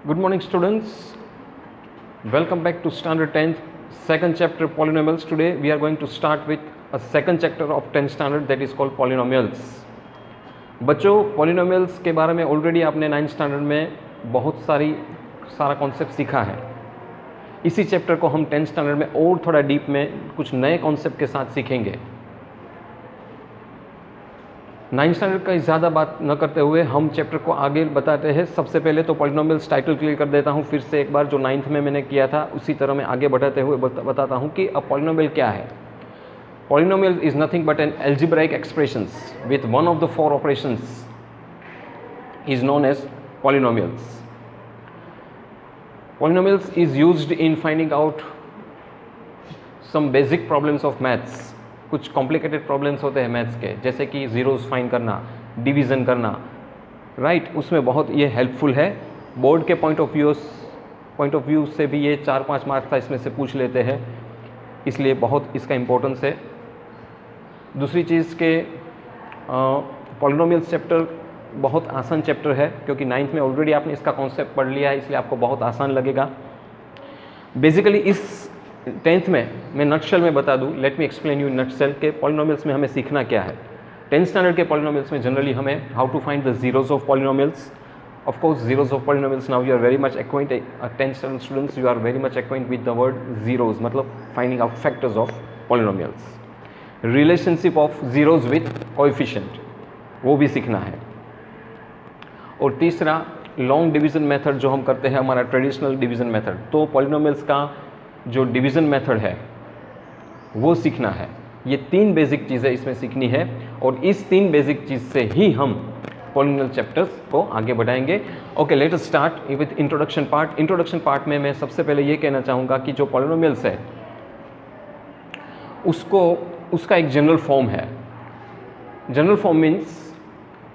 Good morning, students. Welcome back to Standard 10th, second chapter polynomials. Today we are going to start with a second chapter of 10th standard that is called polynomials. बच्चों polynomials के बारे में already आपने 9th standard में बहुत सारा concept सीखा है. इसी चैप्टर को हम 10th स्टैंडर्ड में और थोड़ा डीप में कुछ नए कॉन्सेप्ट के साथ सीखेंगे. 9th स्टैंडर्ड का ज़्यादा बात न करते हुए हम चैप्टर को आगे बताते हैं. सबसे पहले तो पॉलिनोमियल्स टाइटल क्लियर कर देता हूँ. फिर से एक बार जो 9th में मैंने किया था उसी तरह मैं आगे बढ़ाते हुए बताता हूँ कि अब पॉलिनोमियल क्या है. Polynomial is nothing but an algebraic expressions with one of the four operations is known as polynomials. Polynomials is used in finding out some basic problems of maths. कुछ कॉम्प्लिकेटेड प्रॉब्लम्स होते हैं maths के, जैसे कि zeros find करना, division करना, right. उसमें बहुत ये हेल्पफुल है. बोर्ड के पॉइंट ऑफ व्यू से भी ये 4-5 मार्क्स का इसमें से पूछ लेते हैं, इसलिए बहुत इसका इम्पोर्टेंस है. दूसरी चीज़ के पॉलिनोमियल्स चैप्टर बहुत आसान चैप्टर है, क्योंकि 9th में ऑलरेडी आपने इसका कॉन्सेप्ट पढ़ लिया है, इसलिए आपको बहुत आसान लगेगा. बेसिकली इस 10th में मैं नटशेल में बता दूं, let me explain you nutshell के पॉलिनोमियल्स में हमें सीखना क्या है. 10th स्टैंडर्ड के पॉलिनोमियल्स में जनरली हमें how to find the zeros of polynomials. Of course zeros of polynomials now you are very much acquainted. 10th standard students you are very much acquainted with the word zeros, मतलब finding out factors of polynomials. Relationship of zeros with coefficient वो भी सीखना है. और तीसरा long division method जो हम करते हैं, हमारा ट्रेडिशनल डिवीज़न मेथड. तो पॉलिनोमियल्स का जो डिवीज़न मेथड है वो सीखना है. ये 3 बेसिक चीज़ें इसमें सीखनी है, और इस 3 बेसिक चीज़ से ही हम पॉलिनोमियल चैप्टर्स को आगे बढ़ाएंगे. Okay, let us start with introduction part. Introduction part में मैं सबसे पहले ये कहना चाहूँगा कि जो पॉलिनोमियल्स है उसका एक जनरल फॉर्म है. General form means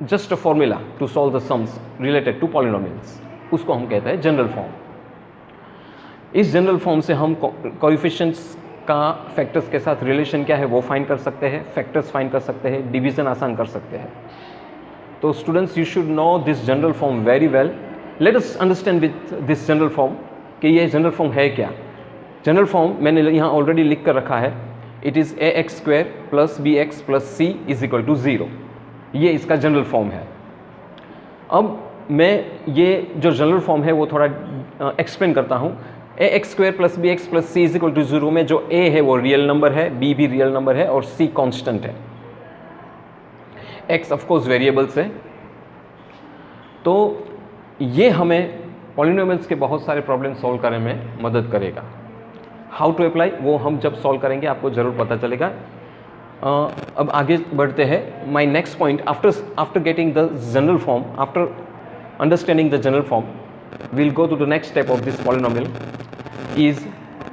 just a formula to solve the sums related to polynomials, उसको हम कहते हैं जनरल फॉर्म. इस जनरल फॉर्म से हम कोएफिशिएंट्स का फैक्टर्स के साथ रिलेशन क्या है वो फाइंड कर सकते हैं, फैक्टर्स फाइंड कर सकते हैं, डिवीज़न आसान कर सकते हैं. तो students you should know this general form very well. Let us understand with this general form कि ये जनरल फॉर्म है क्या. जनरल फॉर्म मैंने यहाँ ऑलरेडी लिख कर रखा है. It is ax² + bx + c = 0. ये इसका जनरल फॉर्म है. अब मैं ये जो जनरल फॉर्म है वो थोड़ा एक्सप्लेन करता हूँ. ax² + bx + c = 0 में जो a है वो रियल नंबर है, b भी रियल नंबर है और c कांस्टेंट है. x ऑफ कोर्स वेरिएबल्स है. तो ये हमें पॉलिनोमियल्स के बहुत सारे प्रॉब्लम सॉल्व करने में मदद करेगा. हाउ टू अप्लाई वो हम जब सॉल्व करेंगे आपको ज़रूर पता चलेगा. अब आगे बढ़ते हैं. My next point after getting the general form, after understanding the general form, we'll go to the next step of this polynomial is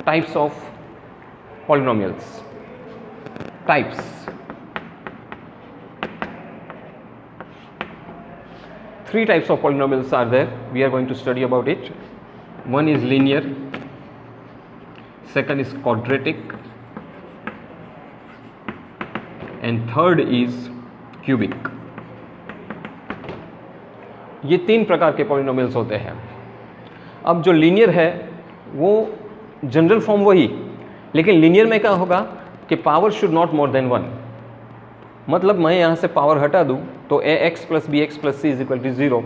types of polynomials. Types. Three types of polynomials are there. We are going to study about it. One is linear, second is quadratic, and third is cubic. ये 3 प्रकार के polynomials होते हैं. अब जो linear है वो general form वही, लेकिन लीनियर में क्या होगा कि power should not more than 1. मतलब मैं यहाँ से पावर हटा दूँ तो ax + bx + c = 0,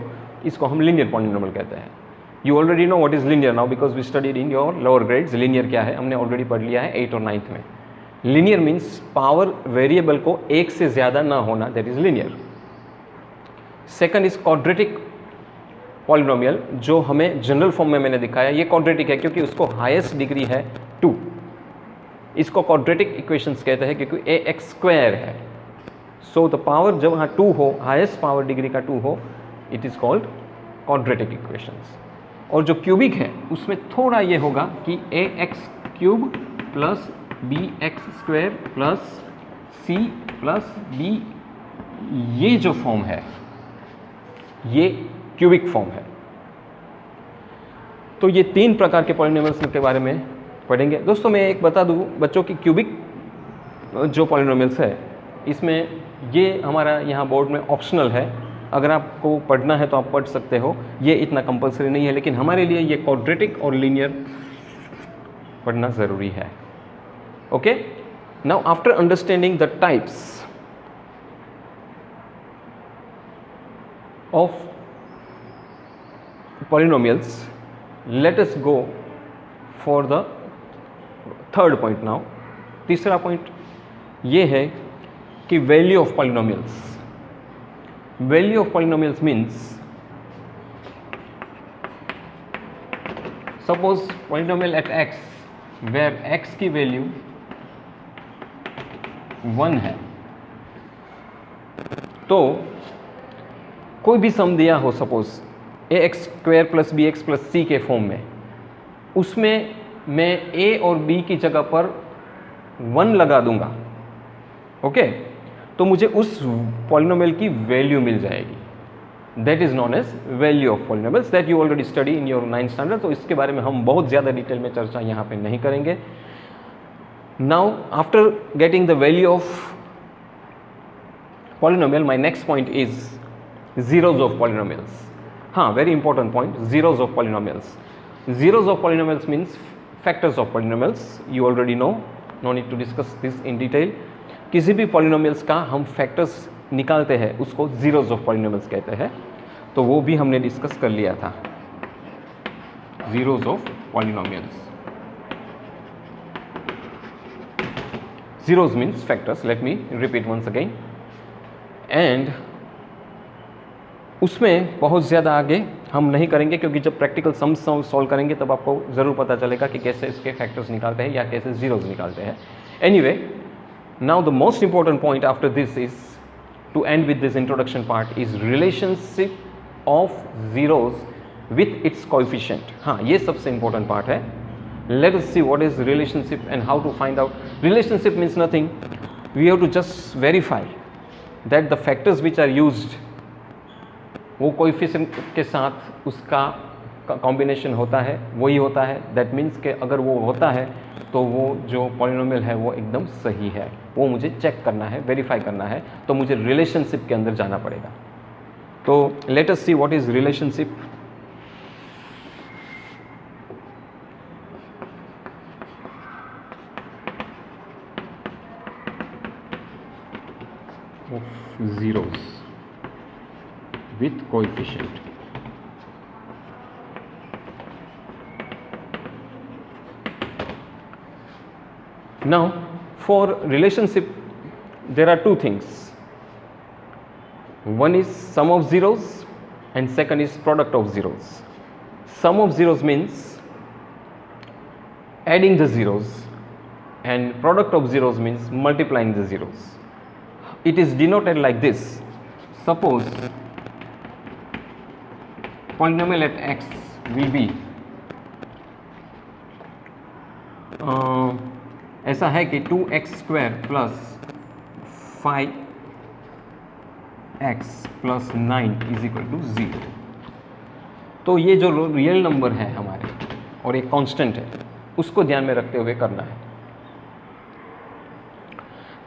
इसको हम लीनियर पॉलिनोमियल कहते हैं. You already know what is linear now because we studied in your lower grades. Linear क्या है हमने ऑलरेडी पढ़ लिया है 8th और 9th में. लीनियर मीन्स पावर वेरिएबल को एक से ज़्यादा ना होना, that is linear. Second is quadratic polynomial, जो हमें जनरल फॉर्म में मैंने दिखाया. ये क्वाड्रेटिक है क्योंकि उसको हाईएस्ट डिग्री है 2. इसको क्वाड्रेटिक इक्वेशंस कहते हैं क्योंकि ax² है. सो द पावर जब वहाँ 2 हो, हाईएस्ट पावर डिग्री का 2 हो, it is called quadratic equations. और जो क्यूबिक है उसमें थोड़ा ये होगा कि ax³ + bx² + c + d, ये जो फॉर्म है ये क्यूबिक फॉर्म है. तो ये 3 प्रकार के पॉलिनोमियल्स के बारे में पढ़ेंगे. दोस्तों मैं एक बता दूं बच्चों की, क्यूबिक जो पॉलिनोमियल्स है इसमें ये हमारा यहाँ बोर्ड में ऑप्शनल है. अगर आपको पढ़ना है तो आप पढ़ सकते हो, ये इतना कंपलसरी नहीं है, लेकिन हमारे लिए ये क्वाड्रेटिक और लीनियर पढ़ना ज़रूरी है. Okay, now after understanding the types of polynomials, let us go for the third point now. तीसरा पॉइंट ये है कि value of polynomials. Value of polynomials means suppose polynomial at x where x की value 1 है, तो कोई भी sum दिया हो, सपोज ax² + bx + c के फॉर्म में, उसमें मैं a और b की जगह पर 1 लगा दूंगा. ओके, तो मुझे उस पॉलिनोमियल की वैल्यू मिल जाएगी. That is known as value of polynomials, that you already study in your 9th standard. तो इसके बारे में हम बहुत ज़्यादा डिटेल में चर्चा यहाँ पे नहीं करेंगे. Now after getting the value of polynomial, my next point is zeros of polynomials. Very important point, zeros of polynomials. Zeros of polynomials means factors of polynomials. You already know, no need to discuss this in detail. किसी भी polynomials का हम factors निकालते हैं उसको zeros of polynomials कहते हैं, तो वो भी हमने डिस्कस कर लिया था. Zeros of polynomials. Zeros means factors. Let me repeat once again. And उसमें बहुत ज़्यादा आगे हम नहीं करेंगे, क्योंकि जब प्रैक्टिकल सम सॉल्व करेंगे तब आपको ज़रूर पता चलेगा कि कैसे इसके फैक्टर्स निकालते हैं या कैसे जीरोज निकालते हैं. Anyway, now the most important point after this is to end with this introduction part is relationship of zeros with its coefficient. ये सबसे इंपॉर्टेंट पार्ट है. Let us see what is relationship and how to find out. Relationship means nothing, we have to just verify that the factors which are used वो coefficient के साथ उसका combination होता है, वही होता है. दैट मीन्स कि अगर वो होता है तो वो जो पॉलिनोमियल है वो एकदम सही है. वो मुझे चेक करना है, वेरीफाई करना है, तो मुझे रिलेशनशिप के अंदर जाना पड़ेगा. तो late us see what is relationship. Of zeros with coefficient. Now for relationship there are two things. One is sum of zeros and second is product of zeros. Sum of zeros means adding the zeros and product of zeros means multiplying the zeros. It is denoted like this. Suppose polynomial at x will be ऐसा है कि 2x² + 5x + 9 = 0. तो ये जो real number है हमारे और एक कांस्टेंट है, उसको ध्यान में रखते हुए करना है.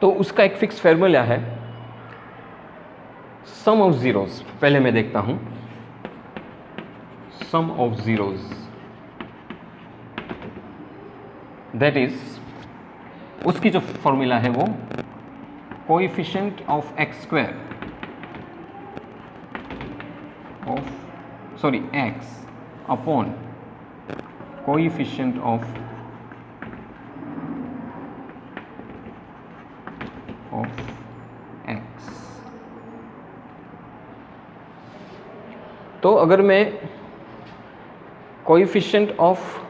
तो उसका एक फिक्स फार्मूला है, सम ऑफ जीरोस. पहले मैं देखता हूं, सम ऑफ जीरोस दैट इज, उसकी जो फॉर्मूला है वो coefficient of x² x upon coefficient of x. तो अगर मैं कोएफिशिएंट ऑफ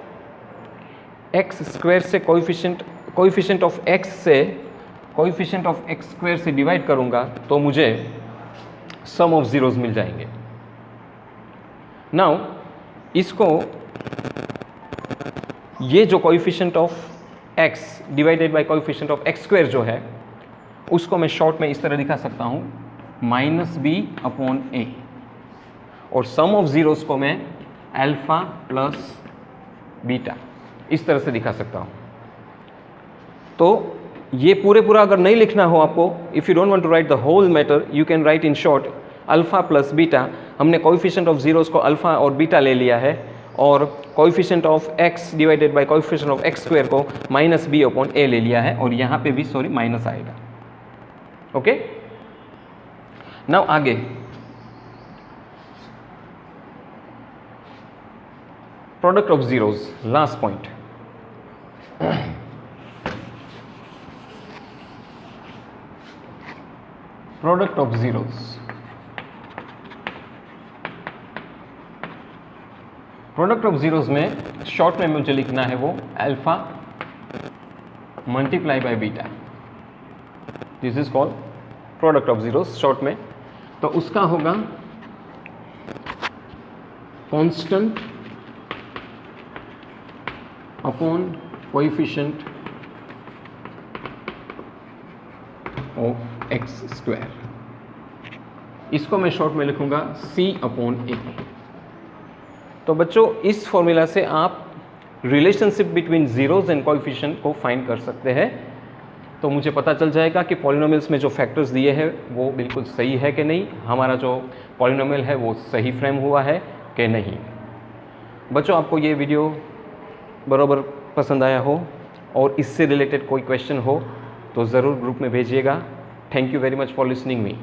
x² से कोएफिशिएंट ऑफ x से कोएफिशिएंट ऑफ x² से डिवाइड करूंगा तो मुझे सम ऑफ जीरोस मिल जाएंगे. नाउ इसको, ये जो coefficient of x divided by coefficient of x² जो है, उसको मैं शॉर्ट में इस तरह दिखा सकता हूँ, -b/a. और सम ऑफ जीरोस को मैं अल्फा प्लस बीटा इस तरह से दिखा सकता हूँ. तो ये पूरा अगर नहीं लिखना हो आपको, if you don't want to write the whole matter, you can write in short alpha plus beta, हमने कोएफिशिएंट ऑफ जीरोस को अल्फ़ा और बीटा ले लिया है और coefficient of x divided by coefficient of x square को minus B upon A ले लिया है, और यहाँ पे भी सॉरी माइनस आएगा। ओके, नाउ आगे product of zeros, last point. Product of zeros, product of zeros में शॉर्ट में मुझे लिखना है वो alpha multiply by beta, this is called product of zeros short में। तो उसका होगा constant upon coefficient of x square, इसको मैं शॉर्ट में लिखूंगा c अपॉन ए। तो बच्चों इस फॉर्मूला से आप relationship between zeros and coefficient को फाइंड कर सकते हैं। तो मुझे पता चल जाएगा कि पॉलिनोमियल्स में जो फैक्टर्स दिए हैं वो बिल्कुल सही है कि नहीं, हमारा जो पॉलिनोमियल है वो सही फ्रेम हुआ है कि नहीं। बच्चों आपको ये वीडियो बराबर पसंद आया हो और इससे रिलेटेड कोई क्वेश्चन हो तो ज़रूर ग्रुप में भेजिएगा। Thank you very much for listening me.